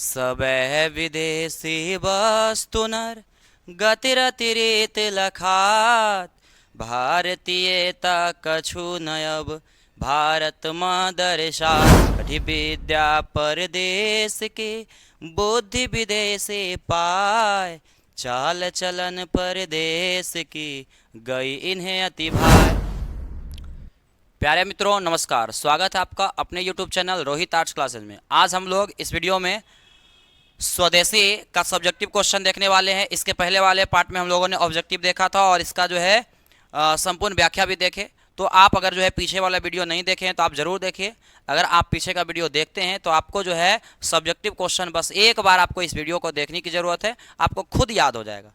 सबह विदेशी वस्तुनर गतिरतिरेत लखात भारतीयता कछु नयब भारत मदरसात कठि विद्या परदेश के बुद्धि विदेशे पाए चाल चलन परदेश की गई इन्हें अति भाए। प्यारे मित्रों नमस्कार, स्वागत है आपका अपने YouTube channel Rohit arts classes में। आज हम लोग इस वीडियो में स्वदेशी का सब्जेक्टिव क्वेश्चन देखने वाले हैं। इसके पहले वाले पार्ट में हम लोगों ने ऑब्जेक्टिव देखा था और इसका जो है संपूर्ण व्याख्या भी देखे। तो आप अगर जो है पीछे वाला वीडियो नहीं देखे हैं तो आप ज़रूर देखिए। अगर आप पीछे का वीडियो देखते हैं तो आपको जो है सब्जेक्टिव क्वेश्चन बस एक बार आपको इस वीडियो को देखने की ज़रूरत है, आपको खुद याद हो जाएगा।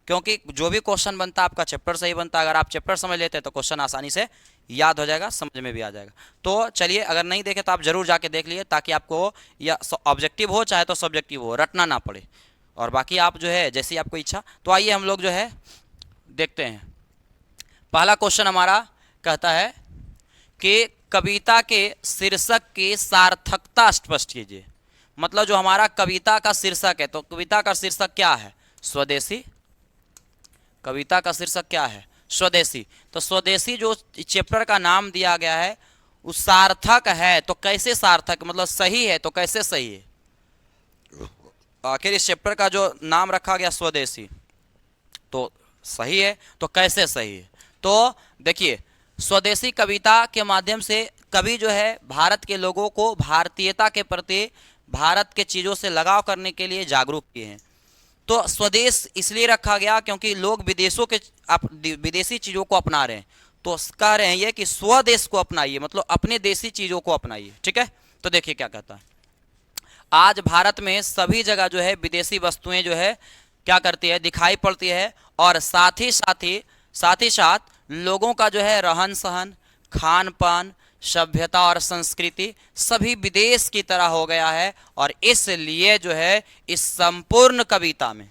क्योंकि जो भी क्वेश्चन बनता है आपका चैप्टर से ही बनता है। अगर आप चैप्टर समझ लेते हैं तो क्वेश्चन आसानी से याद हो जाएगा, समझ में भी आ जाएगा। तो चलिए, अगर नहीं देखे तो आप जरूर जाके देख लिए, ताकि आपको या ऑब्जेक्टिव हो चाहे तो सब्जेक्टिव हो, रटना ना पड़े। और बाकी आप जो है जैसी आपको इच्छा। तो आइए हम लोग जो है देखते हैं। पहला क्वेश्चन हमारा कहता है कि कविता के शीर्षक की सार्थकता स्पष्ट कीजिए। मतलब जो हमारा कविता का शीर्षक है, तो कविता का शीर्षक क्या है? स्वदेशी। कविता का शीर्षक क्या है? स्वदेशी। तो स्वदेशी जो चैप्टर का नाम दिया गया है वो सार्थक है। तो कैसे सार्थक, मतलब सही है, तो कैसे सही है? आखिर इस चैप्टर का जो नाम रखा गया स्वदेशी तो सही है, तो कैसे सही है? तो देखिए, स्वदेशी कविता के माध्यम से कवि जो है भारत के लोगों को भारतीयता के प्रति, भारत के चीज़ों से लगाव करने के लिए जागरूक किए हैं। तो स्वदेश इसलिए रखा गया क्योंकि लोग विदेशों के विदेशी चीज़ों को अपना रहे हैं। तो कह रहे हैं ये कि स्वदेश को अपनाइए, मतलब अपने देसी चीज़ों को अपनाइए। ठीक है, तो देखिए क्या कहता है। आज भारत में सभी जगह जो है विदेशी वस्तुएं जो है क्या करती है, दिखाई पड़ती है। और साथ ही साथ लोगों का जो है रहन सहन, खान पान, सभ्यता और संस्कृति सभी विदेश की तरह हो गया है। और इसलिए जो है इस संपूर्ण कविता में,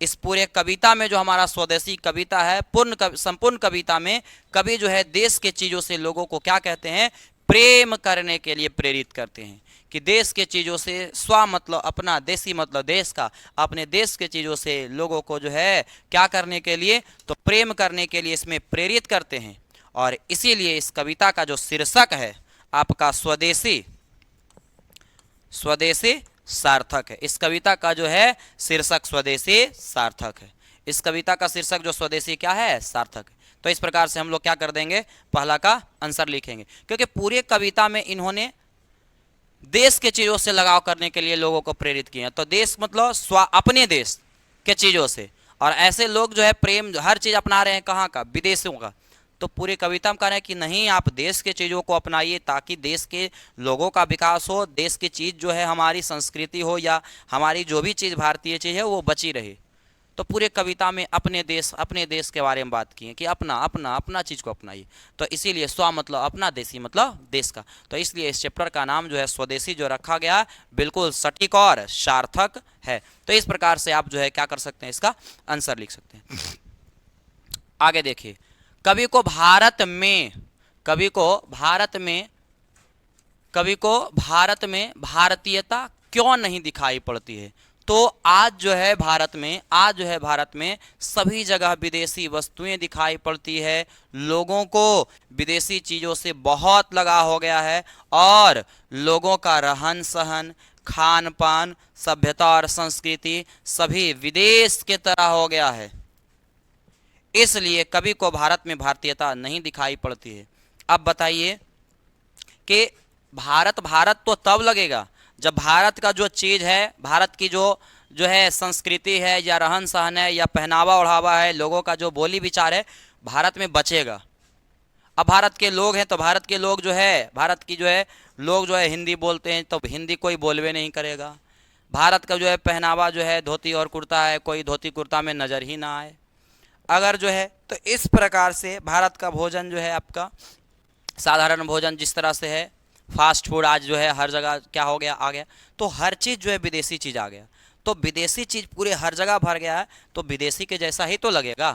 इस पूरे कविता में जो हमारा स्वदेशी कविता है, संपूर्ण कविता में कवि जो है देश के चीज़ों से लोगों को क्या कहते हैं, प्रेम करने के लिए प्रेरित करते हैं। कि देश के चीज़ों से, स्व मतलब अपना, देशी मतलब देश का, अपने देश के चीज़ों से लोगों को जो है क्या करने के लिए, तो प्रेम करने के लिए इसमें प्रेरित करते हैं। और इसीलिए इस कविता का जो शीर्षक है आपका स्वदेशी, स्वदेशी सार्थक है। इस कविता का जो है शीर्षक स्वदेशी सार्थक है। इस कविता का शीर्षक जो स्वदेशी क्या है, सार्थक है। तो इस प्रकार से हम लोग क्या कर देंगे, पहला का आंसर लिखेंगे। क्योंकि पूरे कविता में इन्होंने देश के चीज़ों से लगाव करने के लिए लोगों को प्रेरित किए हैं। तो देश मतलब अपने देश के चीज़ों से। और ऐसे लोग जो है प्रेम, हर चीज़ अपना रहे हैं, कहाँ का, विदेशों का। तो पूरी कविता में कह रहे हैं कि नहीं, आप देश के चीज़ों को अपनाइए ताकि देश के लोगों का विकास हो, देश की चीज़ जो है, हमारी संस्कृति हो या हमारी जो भी चीज़ भारतीय चीज़ है वो बची रहे। तो पूरे कविता में अपने देश के बारे में बात की है कि अपना अपना अपना चीज़ को अपनाइए। तो इसीलिए स्व मतलब अपना, देशी मतलब देश का। तो इसलिए इस चैप्टर का नाम जो है स्वदेशी जो रखा गया बिल्कुल सटीक और सार्थक है। तो इस प्रकार से आप जो है क्या कर सकते हैं, इसका आंसर लिख सकते हैं। आगे देखिए, कवि को भारत में भारतीयता क्यों नहीं दिखाई पड़ती है? तो आज जो है भारत में सभी जगह विदेशी वस्तुएं दिखाई पड़ती है। लोगों को विदेशी चीज़ों से बहुत लगाव हो गया है। और लोगों का रहन सहन, खान पान, सभ्यता और संस्कृति सभी विदेश के तरह हो गया है। इसलिए कवि को भारत में भारतीयता नहीं दिखाई पड़ती है। अब बताइए कि भारत तो तब लगेगा जब भारत का जो चीज़ है, भारत की जो है संस्कृति है या रहन सहन है या पहनावा ओढ़ावा है, लोगों का जो बोली विचार है, भारत में बचेगा। अब भारत के लोग हैं तो भारत के लोग जो है, भारत की जो है लोग जो है हिंदी बोलते हैं, तो हिंदी कोई बोलवे नहीं करेगा। भारत का जो है पहनावा जो है धोती और कुर्ता है, कोई धोती कुर्ता में नज़र ही ना आए अगर जो है। तो इस प्रकार से भारत का भोजन जो है आपका साधारण भोजन जिस तरह से है, फास्ट फूड आज जो है हर जगह क्या हो गया, आ गया। तो हर चीज़ जो है विदेशी चीज़ आ गया। तो विदेशी चीज़ पूरे हर जगह भर गया है, तो विदेशी के जैसा ही तो लगेगा।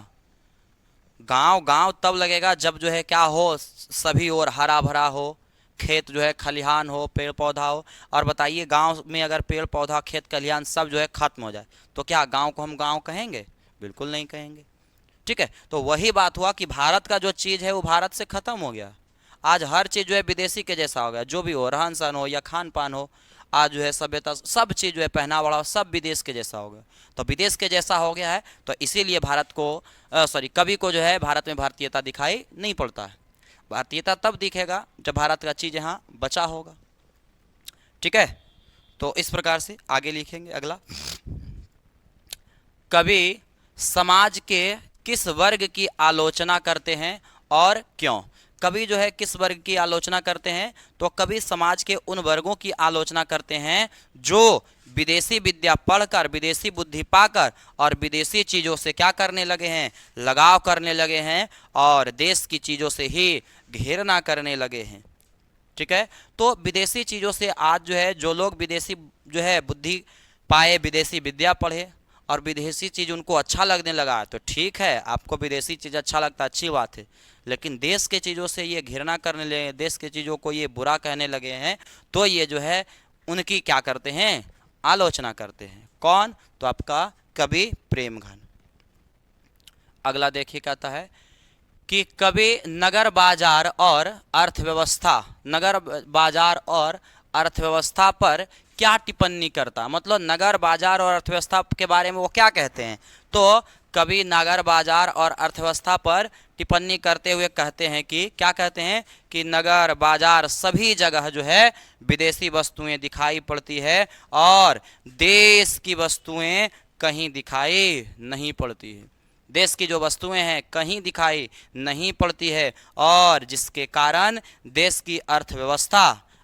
गांव गांव तब लगेगा जब जो है क्या हो, सभी ओर हरा भरा हो, खेत जो है खलिहान हो, पेड़ पौधा हो। और बताइए गांव में अगर पेड़ पौधा खेत खलिहान सब जो है खत्म हो जाए तो क्या गांव को हम गांव कहेंगे? बिल्कुल नहीं कहेंगे। ठीक है, तो वही बात हुआ कि भारत का जो चीज़ है वो भारत से ख़त्म हो गया। आज हर चीज़ जो है विदेशी के जैसा हो गया, जो भी हो, रहन सहन हो या खान पान हो, आज जो है सभ्यता, सब चीज़ जो है पहनावा ओढ़ावा सब विदेश के जैसा हो गया। तो विदेश के जैसा हो गया है तो इसीलिए भारत को सॉरी कवि को जो है भारत में भारतीयता दिखाई नहीं पड़ता है। भारतीयता तब दिखेगा जब भारत का चीज़ यहाँ बचा होगा। ठीक है, तो इस प्रकार से आगे लिखेंगे। अगला, कवि समाज के किस वर्ग की आलोचना करते हैं और क्यों? कवि जो है किस वर्ग की आलोचना करते हैं? तो कवि समाज के उन वर्गों की आलोचना करते हैं जो विदेशी विद्या पढ़कर, विदेशी बुद्धि पाकर और विदेशी चीज़ों से क्या करने लगे हैं? लगाव करने लगे हैं और देश की चीज़ों से ही घृणा करने लगे हैं। ठीक है, तो विदेशी चीज़ों से आज जो है जो लोग विदेशी जो है बुद्धि पाए, विदेशी विद्या पढ़े और विदेशी चीज़ उनको अच्छा लगने लगा, तो ठीक है, आपको विदेशी चीज़ अच्छा लगता, अच्छी बात है। लेकिन देश के चीज़ों से ये घृणा करने लगे, देश के चीज़ों को ये बुरा कहने लगे हैं, तो ये जो है उनकी क्या करते हैं? आलोचना करते हैं। कौन? तो आपका कवि प्रेमघन। अगला देखिए, कहता है कि कवि नगर बाजार और अर्थव्यवस्था, नगर बाजार और अर्थव्यवस्था पर क्या टिप्पणी करता? मतलब नगर बाजार और अर्थव्यवस्था के बारे में वो क्या कहते हैं? तो कवि नगर बाजार और अर्थव्यवस्था पर टिप्पणी करते हुए कहते हैं कि क्या कहते हैं? कि नगर बाजार सभी जगह जो है विदेशी वस्तुएं दिखाई पड़ती है और देश की वस्तुएं कहीं दिखाई नहीं पड़ती है। देश की जो वस्तुएं हैं कहीं दिखाई नहीं पड़ती है और जिसके कारण देश की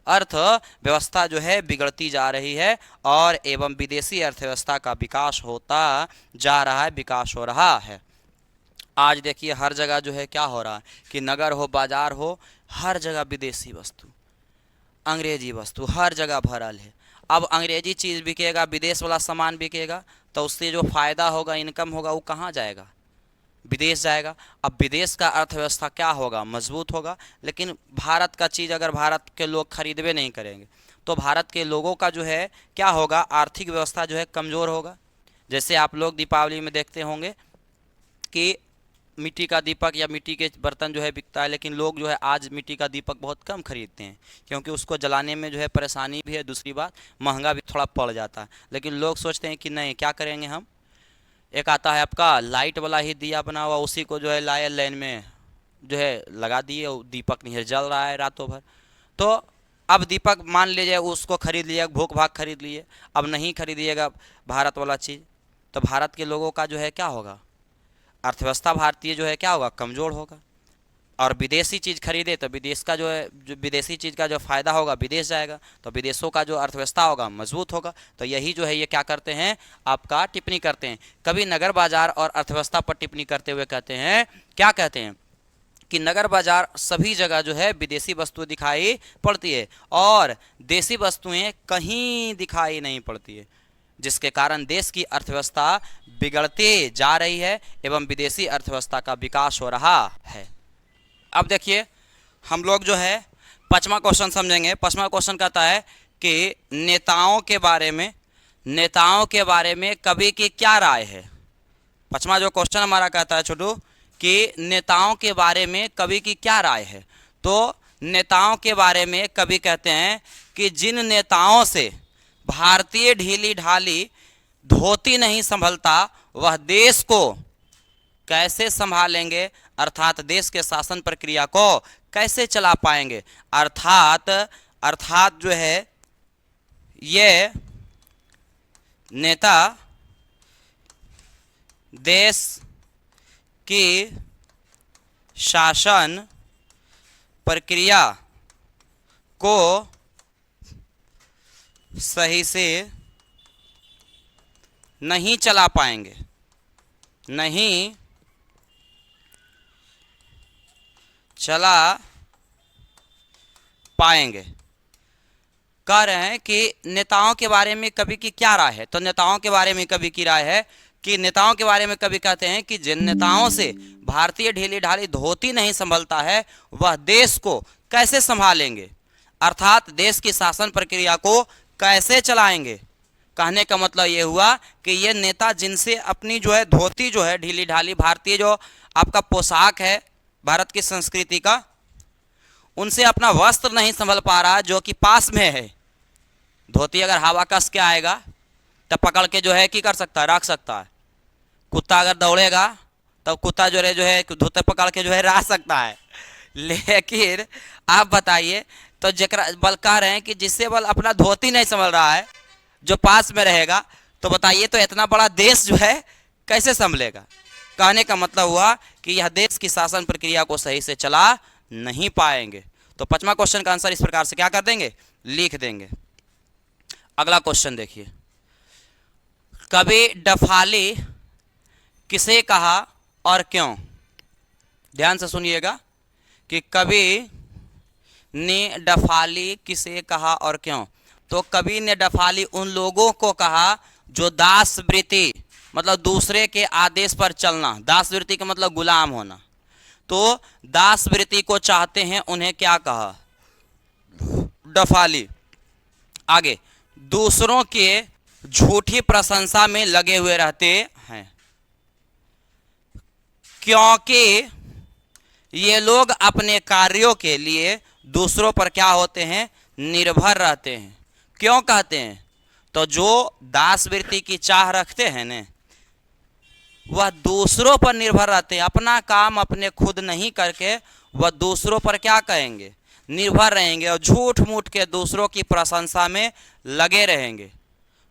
अर्थव्यवस्था जो है बिगड़ती जा रही है और एवं विदेशी अर्थव्यवस्था का विकास होता जा रहा है, विकास हो रहा है। आज देखिए हर जगह जो है क्या हो रहा है कि नगर हो, बाजार हो, हर जगह विदेशी वस्तु, अंग्रेजी वस्तु हर जगह भरल है। अब अंग्रेजी चीज़ बिकेगा, विदेश वाला सामान बिकेगा, तो उससे जो फ़ायदा होगा, इनकम होगा, वो कहाँ जाएगा? विदेश जाएगा। अब विदेश का अर्थव्यवस्था क्या होगा? मजबूत होगा। लेकिन भारत का चीज़ अगर भारत के लोग खरीदवे नहीं करेंगे तो भारत के लोगों का जो है क्या होगा? आर्थिक व्यवस्था जो है कमज़ोर होगा। जैसे आप लोग दीपावली में देखते होंगे कि मिट्टी का दीपक या मिट्टी के बर्तन जो है बिकता है, लेकिन लोग जो है आज मिट्टी का दीपक बहुत कम खरीदते हैं क्योंकि उसको जलाने में जो है परेशानी भी है, दूसरी बात महंगा भी थोड़ा पड़ जाता है। लेकिन लोग सोचते हैं कि नहीं, क्या करेंगे हम, एक आता है आपका लाइट वाला ही दिया बना हुआ, उसी को जो है लाए लाइन में जो है लगा दिए, दीपक नहीं जल रहा है रातों भर। तो अब दीपक मान लीजिए उसको खरीद लिया, भूख भाग खरीद लिए, अब नहीं खरीदिएगा भारत वाला चीज़, तो भारत के लोगों का जो है क्या होगा? अर्थव्यवस्था भारतीय जो है क्या होगा? कमज़ोर होगा। और विदेशी चीज़ खरीदे तो विदेश का जो है, जो विदेशी चीज़ का जो फ़ायदा होगा विदेश जाएगा, तो विदेशों का जो अर्थव्यवस्था होगा मजबूत होगा। तो यही जो है ये क्या करते हैं? आपका टिप्पणी करते हैं। कभी नगर बाजार और अर्थव्यवस्था पर टिप्पणी करते हुए कहते हैं, क्या कहते हैं? कि नगर बाजार सभी जगह जो है विदेशी वस्तु दिखाई पड़ती है और देसी वस्तुएं कहीं दिखाई नहीं पड़ती है, जिसके कारण देश की अर्थव्यवस्था बिगड़ते जा रही है एवं विदेशी अर्थव्यवस्था का विकास हो रहा है। अब देखिए हम लोग जो है 5वां क्वेश्चन समझेंगे। 5वां क्वेश्चन कहता है कि नेताओं के बारे में कवि की क्या राय है? 5वां जो क्वेश्चन हमारा कहता है छोटू कि नेताओं के बारे में कवि की क्या राय है? तो नेताओं के बारे में कवि कहते हैं कि जिन नेताओं से भारतीय ढीली ढाली धोती नहीं संभलता वह देश को कैसे संभालेंगे, अर्थात देश के शासन प्रक्रिया को कैसे चला पाएंगे। अर्थात जो है ये नेता देश की शासन प्रक्रिया को सही से नहीं चला पाएंगे, नहीं चला पाएंगे। कह रहे हैं कि नेताओं के बारे में कवि की क्या राय है? तो नेताओं के बारे में कवि की राय है कि नेताओं के बारे में कवि कहते हैं कि जिन नेताओं से भारतीय ढीली ढाली धोती नहीं संभलता है वह देश को कैसे संभालेंगे, अर्थात देश की शासन प्रक्रिया को कैसे चलाएंगे। कहने का मतलब ये हुआ कि ये नेता जिनसे अपनी जो है धोती जो है ढीली ढाली भारतीय जो आपका पोशाक है भारत की संस्कृति का, उनसे अपना वस्त्र नहीं संभल पा रहा जो कि पास में है। धोती अगर हवा कस के आएगा तब पकड़ के जो है क्या कर सकता है, रख सकता है। कुत्ता अगर दौड़ेगा तब कुत्ता जो है धोती पकड़ के जो है रख सकता है। लेकिन आप बताइए, तो जकरा बल कह रहे हैं कि जिससे बल अपना धोती नहीं संभल रहा है जो पास में रहेगा, तो बताइए तो इतना बड़ा देश जो है कैसे संभलेगा। कहने का मतलब हुआ कि यह देश की शासन प्रक्रिया को सही से चला नहीं पाएंगे। तो 5वां क्वेश्चन का आंसर इस प्रकार से क्या कर देंगे, लिख देंगे। अगला क्वेश्चन देखिए, कवि डफाली किसे कहा और क्यों। ध्यान से सुनिएगा कि कवि ने डफाली किसे कहा और क्यों। तो कवि ने डफाली उन लोगों को कहा जो दास वृत्ति मतलब दूसरे के आदेश पर चलना, दास वृत्ति का मतलब गुलाम होना, तो दास वृत्ति को चाहते हैं, उन्हें क्या कहा, डफाली। आगे, दूसरों के झूठी प्रशंसा में लगे हुए रहते हैं क्योंकि ये लोग अपने कार्यों के लिए दूसरों पर क्या होते हैं, निर्भर रहते हैं। क्यों कहते हैं, तो जो दास वृत्ति की चाह रखते हैं ने वह दूसरों पर निर्भर रहते हैं। अपना काम अपने खुद नहीं करके वह दूसरों पर क्या कहेंगे, निर्भर रहेंगे और झूठ मूठ के दूसरों की प्रशंसा में लगे रहेंगे।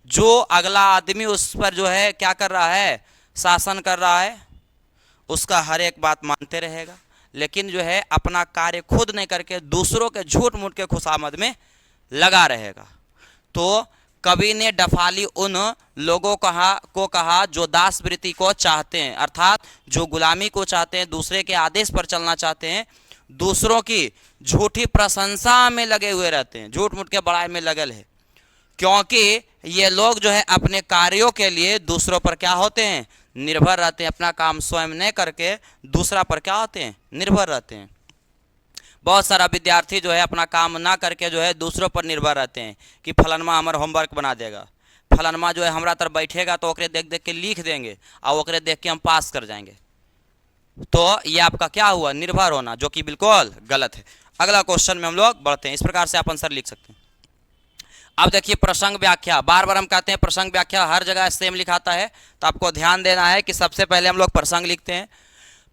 जो अगला आदमी उस पर जो है क्या कर रहा है, शासन कर रहा है, उसका हर एक बात मानते रहेगा, लेकिन जो है अपना कार्य खुद नहीं करके दूसरों के झूठ मूठ के खुशामद में लगा रहेगा। तो कवि ने डफाली उन लोगों को कहा जो दास वृत्ति को चाहते हैं, अर्थात जो गुलामी को चाहते हैं, दूसरे के आदेश पर चलना चाहते हैं, दूसरों की झूठी प्रशंसा में लगे हुए रहते हैं, झूठ मूठ के बड़ाई में लगल है, क्योंकि ये लोग जो है अपने कार्यों के लिए दूसरों पर क्या होते हैं, निर्भर रहते हैं। अपना काम स्वयं नहीं करके दूसरा पर क्या होते हैं, निर्भर रहते हैं। बहुत सारा विद्यार्थी जो है अपना काम ना करके जो है दूसरों पर निर्भर रहते हैं कि फलानमा हमारा होमवर्क बना देगा, फलानमा जो है हमारा तरफ बैठेगा तो ओकरे देख देख के लिख देंगे और ओकरे देख के हम पास कर जाएंगे। तो ये आपका क्या हुआ, निर्भर होना, जो कि बिल्कुल गलत है। अगला क्वेश्चन में हम लोग बढ़ते हैं। इस प्रकार से आप आंसर लिख सकते हैं। अब देखिए प्रसंग व्याख्या, बार बार हम कहते हैं प्रसंग व्याख्या हर जगह सेम लिखाता है, तो आपको ध्यान देना है कि सबसे पहले हम लोग प्रसंग लिखते हैं।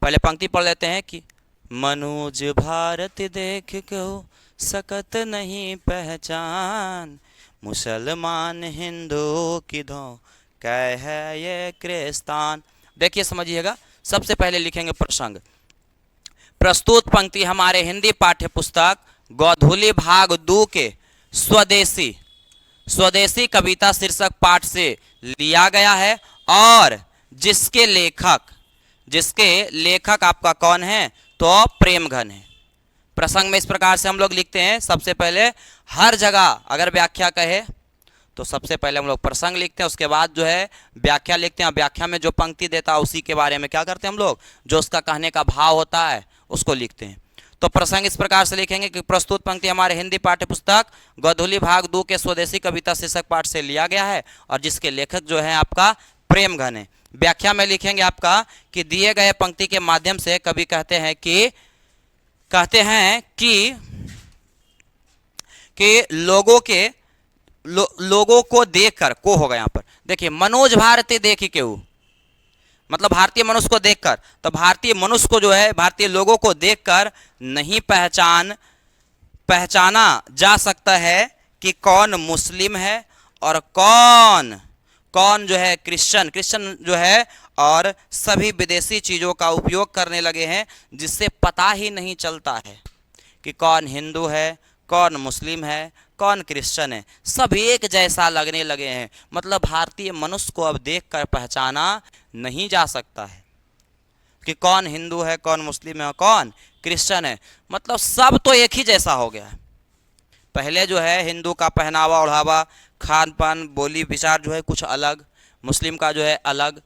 पहले पंक्ति पढ़ लेते हैं कि मनोज भारत देख को सकत नहीं पहचान, मुसलमान हिंदू किधों कह है ये क्रिस्तान। देखिए समझिएगा, सबसे पहले लिखेंगे प्रसंग। प्रस्तुत पंक्ति हमारे हिंदी पाठ्य पुस्तक गोधूली भाग 2 के स्वदेशी कविता शीर्षक पाठ से लिया गया है और जिसके लेखक आपका कौन है, तो प्रेमघन है। प्रसंग में इस प्रकार से हम लोग लिखते हैं, सबसे पहले हर जगह अगर व्याख्या कहे तो सबसे पहले हम लोग प्रसंग लिखते हैं, उसके बाद जो है व्याख्या लिखते हैं। व्याख्या में जो पंक्ति देता है उसी के बारे में क्या करते हैं हम लोग, जो उसका कहने का भाव होता है उसको लिखते हैं। तो प्रसंग इस प्रकार से लिखेंगे कि प्रस्तुत पंक्ति हमारे हिंदी पाठ्य पुस्तक गोधूली भाग 2 के स्वदेशी कविता शीर्षक पाठ से लिया गया है और जिसके लेखक जो है आपका प्रेमघन है। व्याख्या में लिखेंगे आपका कि दिए गए पंक्ति के माध्यम से कवि कहते हैं कि लोगों को देखकर, को होगा यहाँ पर देखिए, मनोज भारती देखी केहू मतलब भारतीय मनुष्य को देखकर, तो भारतीय मनुष्य को जो है भारतीय लोगों को देखकर नहीं पहचाना जा सकता है कि कौन मुस्लिम है और कौन जो है क्रिश्चियन जो है, और सभी विदेशी चीज़ों का उपयोग करने लगे हैं जिससे पता ही नहीं चलता है कि कौन हिंदू है, कौन मुस्लिम है, कौन क्रिश्चियन है, सब एक जैसा लगने लगे हैं। मतलब भारतीय मनुष्य को अब देखकर पहचाना नहीं जा सकता है कि कौन हिंदू है, कौन मुस्लिम है, कौन क्रिश्चियन है, मतलब सब तो एक ही जैसा हो गया है। पहले जो है हिंदू का पहनावा ओढ़ावा, खान पान, बोली विचार जो है कुछ अलग, मुस्लिम का जो है अलग,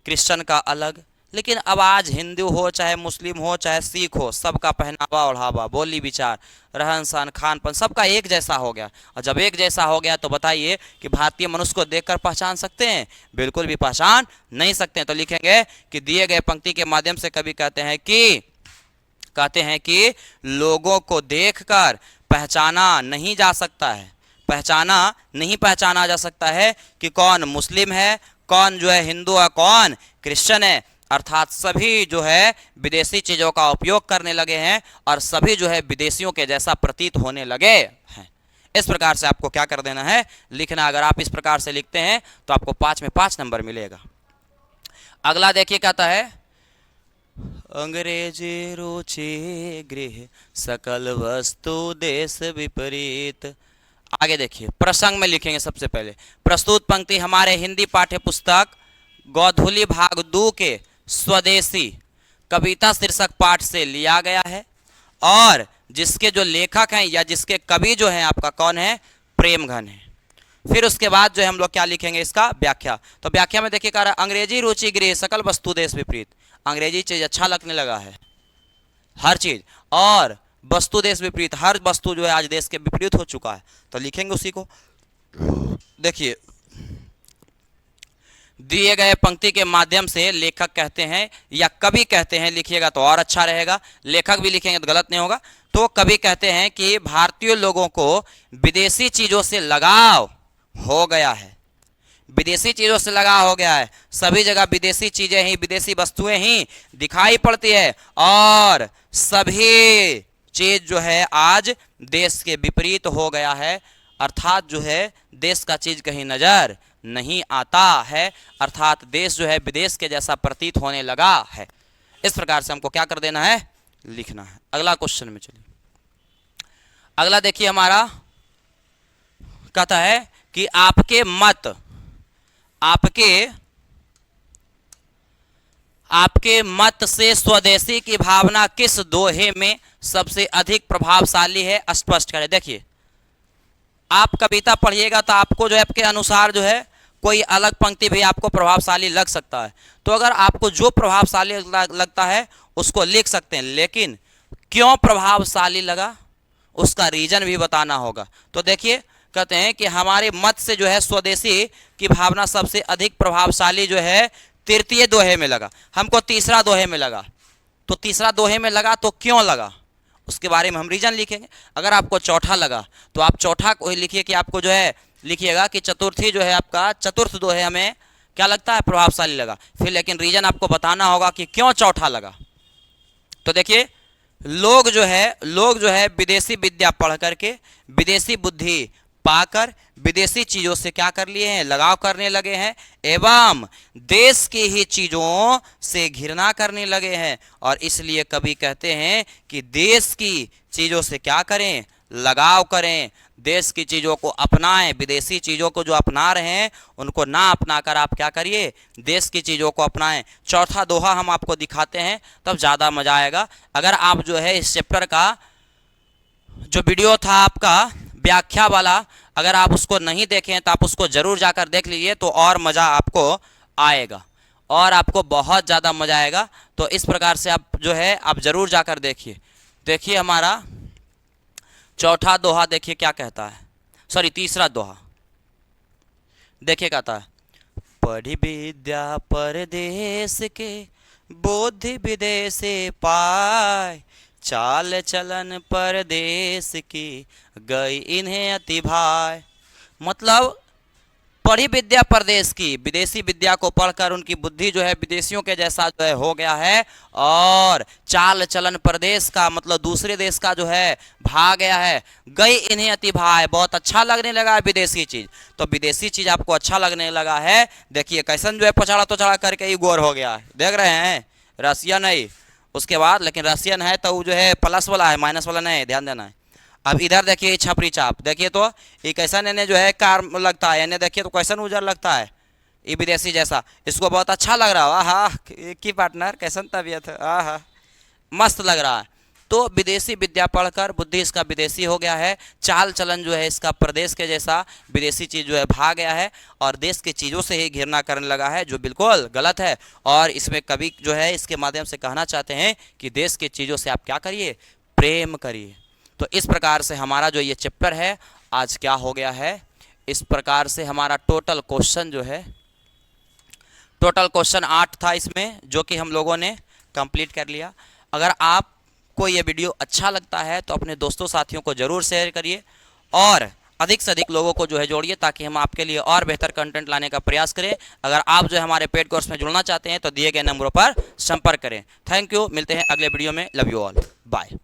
क्रिश्चियन का अलग, लेकिन अब आज हिंदू हो चाहे मुस्लिम हो चाहे सिख हो, सबका पहनावा ओढ़ावा, बोली विचार, रहन सहन, खान पान सबका एक जैसा हो गया। और जब एक जैसा हो गया तो बताइए कि भारतीय मनुष्य को देखकर पहचान सकते हैं? बिल्कुल भी पहचान नहीं सकते हैं। तो लिखेंगे कि दिए गए पंक्ति के माध्यम से कवि कहते हैं कि लोगों को देखकर पहचाना नहीं जा सकता है, पहचाना जा सकता है कि कौन मुस्लिम है, कौन जो है हिंदू है, कौन क्रिश्चियन है। अर्थात सभी जो है विदेशी चीज़ों का उपयोग करने लगे हैं और सभी जो है विदेशियों के जैसा प्रतीत होने लगे हैं। इस प्रकार से आपको क्या कर देना है, लिखना। अगर आप इस प्रकार से लिखते हैं तो आपको 5 में 5 नंबर मिलेगा। अगला देखिए कहता है, अंग्रेजी रुचि गृह सकल वस्तु देश विपरीत। आगे देखिए प्रसंग में लिखेंगे। सबसे पहले प्रस्तुत पंक्ति हमारे हिंदी पाठ्य पुस्तक गोधूली भाग 2 के स्वदेशी कविता शीर्षक पाठ से लिया गया है और जिसके जो लेखक हैं या जिसके कवि जो हैं आपका कौन है, प्रेमघन है। फिर उसके बाद जो है हम लोग क्या लिखेंगे, इसका व्याख्या। तो व्याख्या में देखिए कह रहा है, अंग्रेजी रुचि गृह सकल वस्तु देश विपरीत। अंग्रेजी चीज अच्छा लगने लगा है, हर चीज, और वस्तु देश विपरीत, हर वस्तु जो है आज देश के विपरीत हो चुका है। तो लिखेंगे उसी को। देखिए दिए गए पंक्ति के माध्यम से लेखक कहते हैं या कवि कहते हैं, लिखिएगा तो और अच्छा रहेगा, लेखक भी लिखेंगे तो गलत नहीं होगा। तो कवि कहते हैं कि भारतीय लोगों को विदेशी चीजों से लगाव हो गया है, विदेशी चीजों से लगाव हो गया है। सभी जगह विदेशी चीजें ही, विदेशी वस्तुएं ही दिखाई पड़ती है और सभी चीज जो है आज देश के विपरीत हो गया है। अर्थात जो है देश का चीज कहीं नजर नहीं आता है, अर्थात देश जो है विदेश के जैसा प्रतीत होने लगा है। इस प्रकार से हमको क्या कर देना है, लिखना है। अगला क्वेश्चन में चलिए। अगला देखिए हमारा कहता है कि आपके मत से स्वदेशी की भावना किस दोहे में सबसे अधिक प्रभावशाली है, स्पष्ट करें। देखिए आप कविता पढ़िएगा तो आपको जो है आपके अनुसार जो है कोई अलग पंक्ति भी आपको प्रभावशाली लग सकता है। तो अगर आपको जो प्रभावशाली लगता है उसको लिख सकते हैं, लेकिन क्यों प्रभावशाली लगा उसका रीजन भी बताना होगा। तो देखिए कहते हैं कि हमारे मत से जो है स्वदेशी की भावना सबसे अधिक प्रभावशाली जो है तृतीय दोहे में लगा, हमको तीसरा दोहे में लगा। तो तीसरा दोहे में लगा तो क्यों लगा उसके बारे में हम रीजन लिखेंगे। अगर आपको चौथा लगा तो आप चौथा को लिखिए कि आपको जो है लिखिएगा कि चतुर्थी जो है आपका चतुर्थ दोहे हमें क्या लगता है, प्रभावशाली लगा। फिर लेकिन रीजन आपको बताना होगा कि क्यों चौथा लगा। तो देखिए लोग जो है विदेशी विद्या पढ़ करके, विदेशी बुद्धि पाकर विदेशी चीजों से क्या कर लिए हैं, लगाव करने लगे हैं एवं देश की ही चीजों से घृणा करने लगे हैं। और इसलिए कवि कहते हैं कि देश की चीजों से क्या करें, लगाव करें, देश की चीजों को अपनाएं। विदेशी चीजों को जो अपना रहे हैं उनको ना अपनाकर आप क्या करिए, देश की चीजों को अपनाएं। चौथा दोहा हम आपको दिखाते हैं तब ज्यादा मजा आएगा। अगर आप जो है इस चैप्टर का जो वीडियो था आपका व्याख्या वाला, अगर आप उसको नहीं देखें तो आप उसको जरूर जाकर देख लीजिए, तो और मजा आपको आएगा और आपको बहुत ज़्यादा मजा आएगा। तो इस प्रकार से आप जो है आप जरूर जाकर देखिए। देखिए हमारा चौथा दोहा देखिए क्या कहता है, सॉरी तीसरा दोहा देखिए कहता है, पढ़ी विद्या परदेश के बुद्धि विदेश पाए, चाल चलन परदेश की गई इन्हें अति भाई। मतलब पढ़ी विद्या परदेश की, विदेशी विद्या को पढ़कर उनकी बुद्धि जो है विदेशियों के जैसा जो है हो गया है, और चाल चलन प्रदेश का मतलब दूसरे देश का जो है भाग गया है, गई इन्हें अति भाई, बहुत अच्छा लगने लगा है विदेशी चीज। तो विदेशी चीज आपको अच्छा लगने लगा है, देखिए कैसन जो है पछाड़ा तो चढ़ा करके ही गोर हो गया है, देख रहे हैं, रसियन है उसके बाद, लेकिन रसियन है तो वो जो है प्लस वाला है, माइनस वाला नहीं है, ध्यान देना है। अब इधर देखिए छपरी चाप, देखिए तो ये कैसन इन्हें जो है कार लगता है, इन्हें देखिए तो कैसन उजर लगता है, ये विदेशी जैसा, इसको बहुत अच्छा लग रहा है। आहा की पार्टनर कैसन तबीयत है, आहा मस्त लग रहा है। तो विदेशी विद्या पढ़कर बुद्धि इसका विदेशी हो गया है, चाल चलन जो है इसका प्रदेश के जैसा विदेशी चीज़ जो है भाग गया है और देश की चीज़ों से ही घृणा करने लगा है, जो बिल्कुल गलत है। और इसमें कवि जो है इसके माध्यम से कहना चाहते हैं कि देश की चीज़ों से आप क्या करिए, प्रेम करिए। तो इस प्रकार से हमारा जो ये चैप्टर है आज क्या हो गया है, इस प्रकार से हमारा टोटल क्वेश्चन जो है, टोटल क्वेश्चन 8 था इसमें, जो कि हम लोगों ने कंप्लीट कर लिया। अगर आपको ये वीडियो अच्छा लगता है तो अपने दोस्तों साथियों को ज़रूर शेयर करिए और अधिक से अधिक लोगों को जो है जोड़िए, ताकि हम आपके लिए और बेहतर कंटेंट लाने का प्रयास करें। अगर आप जो है हमारे पेड कोर्स में जुड़ना चाहते हैं तो दिए गए नंबरों पर संपर्क करें। थैंक यू, मिलते हैं अगले वीडियो में। Love you all, bye.